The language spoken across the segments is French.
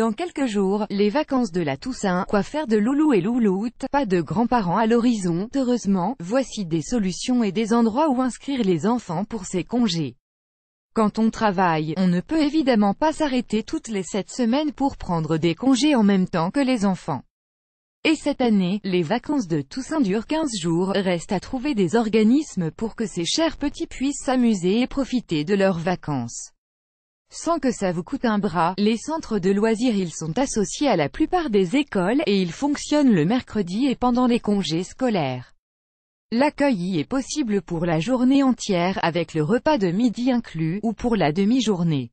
Dans quelques jours, les vacances de la Toussaint, quoi faire de loulou et louloute, pas de grands-parents à l'horizon, heureusement, voici des solutions et des endroits où inscrire les enfants pour ces congés. Quand on travaille, on ne peut évidemment pas s'arrêter toutes les 7 semaines pour prendre des congés en même temps que les enfants. Et cette année, les vacances de Toussaint durent 15 jours, reste à trouver des organismes pour que ces chers petits puissent s'amuser et profiter de leurs vacances. Sans que ça vous coûte un bras, les centres de loisirs ils sont associés à la plupart des écoles, et ils fonctionnent le mercredi et pendant les congés scolaires. L'accueil y est possible pour la journée entière, avec le repas de midi inclus, ou pour la demi-journée.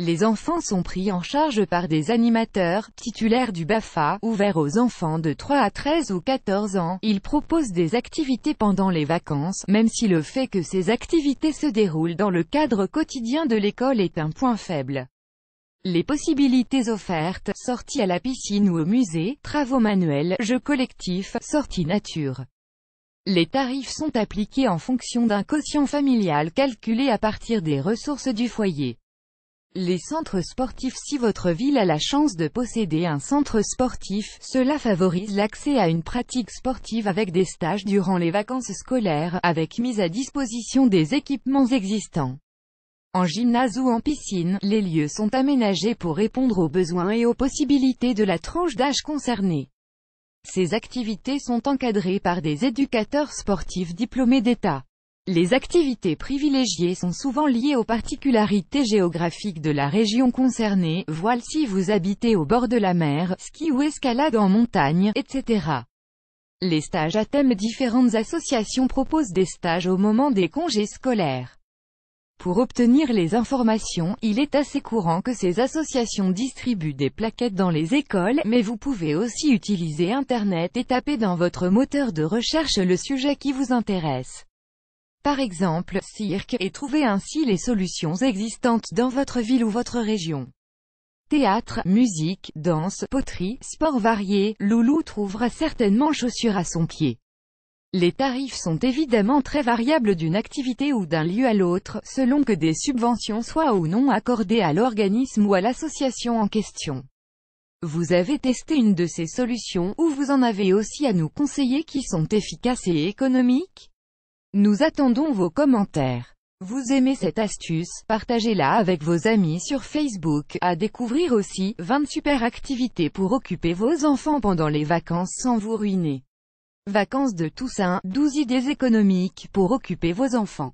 Les enfants sont pris en charge par des animateurs, titulaires du BAFA, ouverts aux enfants de 3 à 13 ou 14 ans. Ils proposent des activités pendant les vacances, même si le fait que ces activités se déroulent dans le cadre quotidien de l'école est un point faible. Les possibilités offertes, sorties à la piscine ou au musée, travaux manuels, jeux collectifs, sorties nature. Les tarifs sont appliqués en fonction d'un quotient familial calculé à partir des ressources du foyer. Les centres sportifs. Si votre ville a la chance de posséder un centre sportif, cela favorise l'accès à une pratique sportive avec des stages durant les vacances scolaires, avec mise à disposition des équipements existants. En gymnase ou en piscine, les lieux sont aménagés pour répondre aux besoins et aux possibilités de la tranche d'âge concernée. Ces activités sont encadrées par des éducateurs sportifs diplômés d'État. Les activités privilégiées sont souvent liées aux particularités géographiques de la région concernée, voile si vous habitez au bord de la mer, ski ou escalade en montagne, etc. Les stages à thème. Différentes associations proposent des stages au moment des congés scolaires. Pour obtenir les informations, il est assez courant que ces associations distribuent des plaquettes dans les écoles, mais vous pouvez aussi utiliser Internet et taper dans votre moteur de recherche le sujet qui vous intéresse. Par exemple, cirque, et trouver ainsi les solutions existantes dans votre ville ou votre région. Théâtre, musique, danse, poterie, sports variés, Loulou trouvera certainement chaussures à son pied. Les tarifs sont évidemment très variables d'une activité ou d'un lieu à l'autre, selon que des subventions soient ou non accordées à l'organisme ou à l'association en question. Vous avez testé une de ces solutions, ou vous en avez aussi à nous conseiller qui sont efficaces et économiques? Nous attendons vos commentaires. Vous aimez cette astuce? Partagez-la avec vos amis sur Facebook. À découvrir aussi, 20 super activités pour occuper vos enfants pendant les vacances sans vous ruiner. Vacances de Toussaint, 12 idées économiques pour occuper vos enfants.